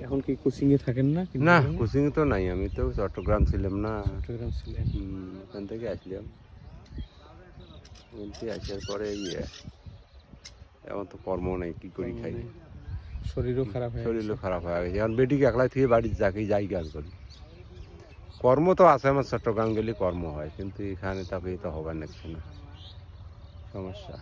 এখন কি কোচিং এ থাকেন না? না, কোচিং তো নাই, আমি তো চট্টগ্রাম ছিলাম না। চট্টগ্রাম ছিলেন? ওখান থেকে আসলাম, আসার পরে এখন তো কর্ম নাই, কি করি খাই, শরীরও খারাপ হয়ে গেছে। এখন বেটিকে একলাই থেকে বাড়ির যাই কাজ করি। কর্ম তো আছে, আমার চট্টগ্রাম গেলে কর্ম হয়, কিন্তু এখানে তাকে তো হবার লাগছে না, সমস্যা।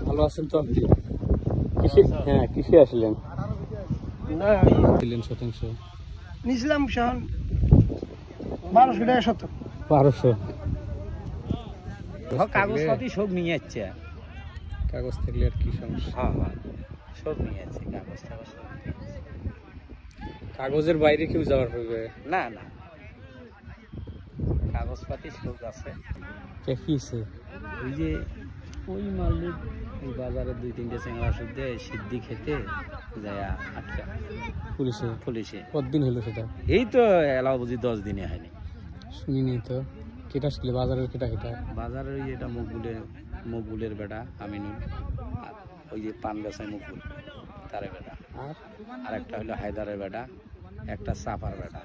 ভালো আছেন তো আপনি? কিসে আসলেন? দিলেন শতাংশ নিছিলাম 1200 টাকা শতক। 1200 কাগজপাতি সব নিয়ে যাচ্ছে। কাগজ থাকলে আর কি সমস্যা? হ্যাঁ, সব নিয়ে যাচ্ছে, কাগজ টাগজ। কাগজের বাইরে কেউ যাওয়ার হবে না, কাগজপাতি সব আছে। কিছে ওই যে ওই মালদ্বীপ ওই বাজারে 2-3টে চেঙ্গা শুদ্ধে সিদ্ধি খেতে যায় আটকা পুলিশে। কতদিন হলো সেটা? এই তো এলাও বুঝি 10 দিনে হয়নি। শুনিনি তো। কেটা আসলে বাজারের কেটা? বাজারের ওই এটা মকবুলের বেটা আমিনুল, ওই যে পান বেচায় মকবুল তারের বেটা, আর একটা হলো হায়দারের বেটা, একটা চাপার বেটা,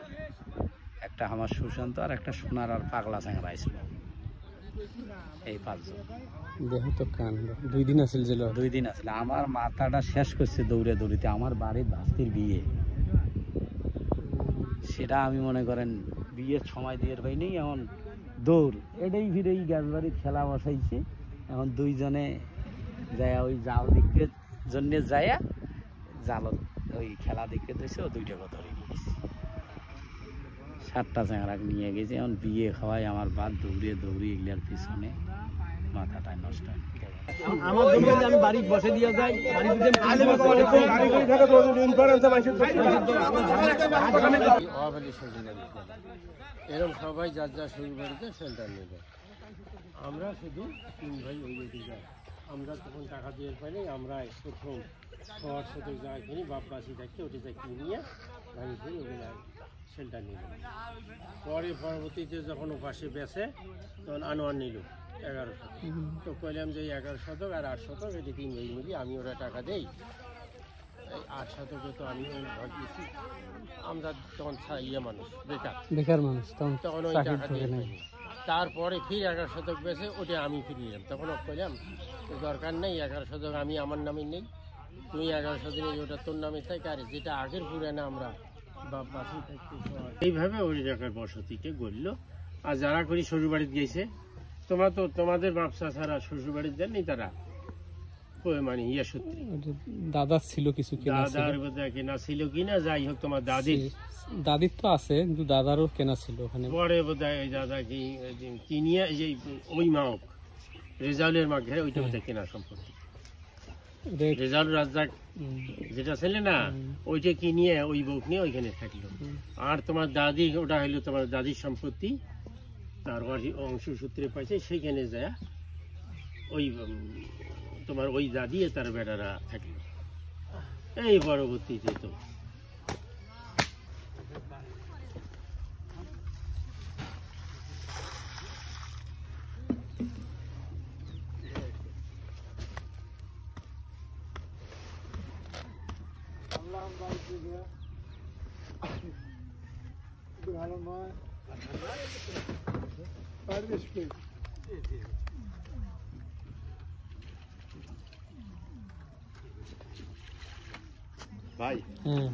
একটা আমার সুশান্ত, আর একটা সোনার আর পাগলা চেঙ্গা আইছিল। এই 5 জন। দেহ তো কান 2 দিন আসল ছিল। 2 দিন আসলে আমার মাথাটা শেষ করছে দৌড়িতে। আমার বাড়ির ভাস্তির বিয়ে, সেটা আমি মনে করেন বিয়ের সময় দিয়ে পাইনি, এখন দৌড় এটাই ফিরে গ্যাস বাড়ির খেলা বসাইছে। এখন 2 জনে যায় ওই জাল দেখতে জন্য যায়, জাল ওই খেলা দেখতে দিয়েছে, ও 2টাকে ধরে নিয়েছে। 7টা চেঙ্গা নিয়ে গেছে। এখন বিয়ে খাওয়াই আমার বাদ দৌড়ে এগুলার পিছনে মাথাটা নষ্ট হয়। আমার জন্য আমি বাড়ি বসে দিয়ে যাই, এরকম সবাই যার শুরু বাড়িতে সেন্টার নেবে। আমরা শুধু 3 ভাই ওই দিকে যাই। আমরা তখন টাকা দিয়ে পাইনি, আমরা প্রথম সবার সাথে যাই কিনি, বাপবাসী থাকতে ওটি যাই কিনিয়ে ভাই ওগুলো সেন্টার নিল। পরবর্তীতে যখন ও পাশে বেছে তখন আনোয়ার নিল 1100। তো কইলাম যে 11 শতক আর 8 শতক, এটি 3 ভাই মিলি আমি ওরা টাকা দেই। এই 8 শতকে তো আমি ঘর দিচ্ছি। আমরা তখন মানুষ, বেকার মানুষ, তখন ওই টাকা দিয়ে নেই। তারপরে ফির 11 শতক বেছে ওটা আমি ফিরিলাম। তখন কইলাম দরকার নেই, 11 শতক আমি আমার নামে নেই, তুই 11 শতক ওটা তোর নামে থাকে, আর যেটা আগের পুরানা আমরা বাপবাসী থাকতে। এইভাবে ওই জায়গার বসতিকে গড়ল। আর যারা করি শ্বশুরবাড়িতে গেছে, তোমাদের ব্যবসা ছাড়া শ্বশুরবাড়িতে দেননি তারা, মানে সত্যি দাদা ছিল কিছু, দাদার কেনা ছিল কিনা, যাই হোক তোমার দাদির তো আছে, কিন্তু দাদারও কেনা ছিল ওখানে। পরে বোধহয় দাদা কিনিয়ে ওই মাওক রেজাউলের মাঘে ওইটা বোধহয় কেনা সম্পত্তি। রেজাউল রাজ্জাক যেটা ছিল না, ওইটা কিনিয়ে ওই বউক নিয়ে ওইখানে থাকলো। আর তোমার দাদি, ওটা হইলো তোমার দাদির সম্পত্তি, তার অংশ সূত্রে পাইছে, সেইখানে যায় ওই তোমার ওই দাদি তার বেটারা থাকলো। এই পরবর্তীতে তো ভাই হ্যাঁ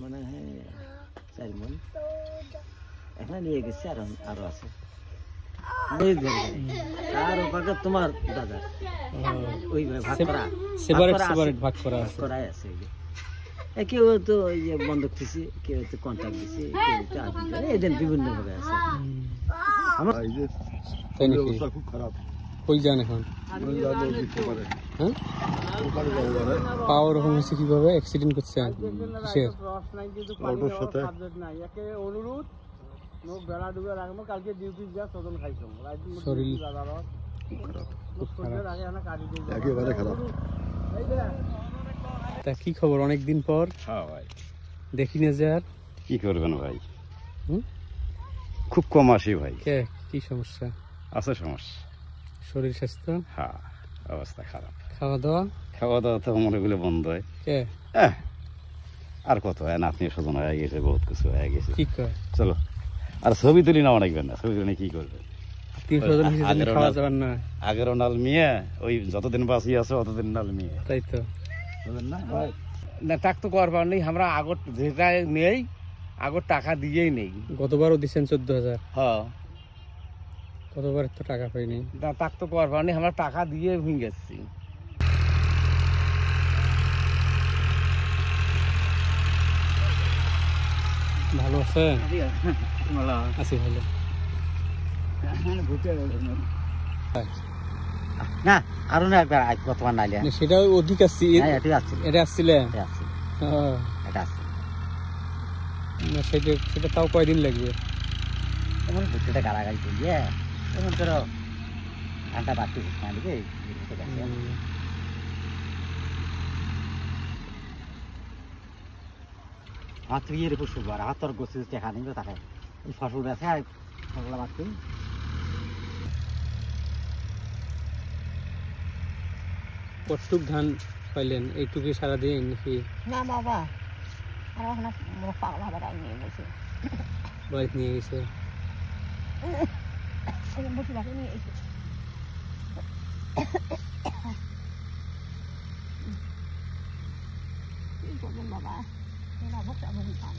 মনে হয় 4 মণ এখানে নিয়ে গেছে আর আরো আছে আর ওপাকে তোমার দাদা ওই ভাগ করা সেপারেট ভাগ করা আছে করাই আছে কেউ তো ওই যে বন্ধক দিছে কেউ তো কন্ট্রাক্ট দিছে কেউ তো এদের বিভিন্ন ভাবে আছে আমার তাই নাকি খুব খারাপ কই যান এখন হ্যাঁ পাওয়ার ওরকম হয়েছে কিভাবে অ্যাক্সিডেন্ট করছে কিসের অটোর সাথে অনুরোধ মোক বেলা ডুবে রাখবো কালকে ডিউটি যা সদন খাইছো শরীর একেবারে খারাপ তা কি খবর অনেকদিন পর হ্যাঁ ভাই দেখি না যে আর কি করবেন ভাই হুম? খুব কম আসি ভাই কে কি সমস্যা আছে সমস্যা শরীর স্বাস্থ্য হ্যাঁ অবস্থা খারাপ খাওয়া দাওয়া খাওয়া দাওয়া তো মনে গুলো বন্ধ হয় কে আর কত হয় না আপনি স্বজন হয়ে গেছে বহুত কিছু হয়ে গেছে কি কয় চলো আর ছবি তুলি না অনেকবেন না ছবি তুলি কি করবেন তিন স্বজন হিসেবে খাওয়া যাওয়ার না আগেরও নাল মিয়া ওই যতদিন বাঁচি আছে অতদিন নাল মিয়া তাই তো না টাক তো করবার নেই আমরা আগর যেটা নেই আগর টাকা দিয়েই নেই গতবারও দিচ্ছেন 14,000 হ্যাঁ গতবার তো টাকা পাইনি না টাক তো করবার নেই আমরা টাকা দিয়ে ভেঙে গেছি ভালো আছে আছি ভালো না আরো না একবার আজ বর্তমান নাইলে না, সেটা অধিক আসছি এটা আছে এটা আসছিলে এটা আছে হ্যাঁ। এটা আছে না, সেটা তাও কয়দিন লাগবে এমন ভুট্টাটা গালাগালি করিয়ে এমন করো ঘন্টা বাড়তি না দিকে আমার তো ইয়ের উপর শুরু আর হাত তোর গোছে দেখা নিবে তাকে এই ফসল বেছে আর ফসল বাড়তি কতটুক ধান পাইলেন এইটুকুই সারাদিন নাকি না বাবা আর ওখানে পাগলা বেড়াই নিয়ে গেছে বাড়িতে নিয়ে গেছে বসে বাকি নিয়ে গেছে কি করবেন বাবা ভোগটা ভোগ পান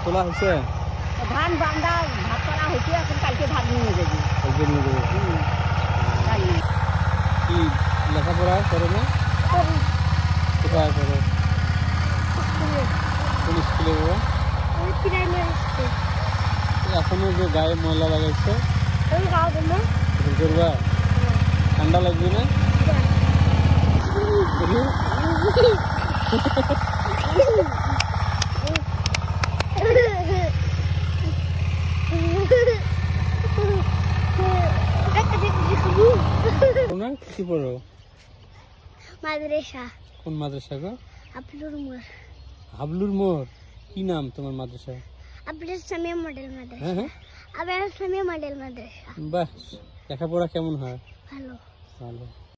তোলা হয়েছে ধান বান্ধা ভাত করা হয়েছে এখন কালকে ভাত নিয়ে যাবি কালকে নিয়ে যাবো তাই কি লেখাপড়া করো না কোথায় করো কোন স্কুলে বাবা এখনো যে গায়ে ময়লা লাগাইছে করবা ঠান্ডা লাগবে না কি পড়ো মাদ্রাসা কোন মাদ্রাসা গো আবলুর মোড় হাবলুর মোড় কি নাম তোমার মাদ্রাসা আবরার সামিয়া মডেল মাদ্রাসা। হ্যাঁ হ্যাঁ, আবরার সামিয়া মডেল মাদ্রাসা। বাহ, লেখাপড়া কেমন হয়? ভালো। ভালো।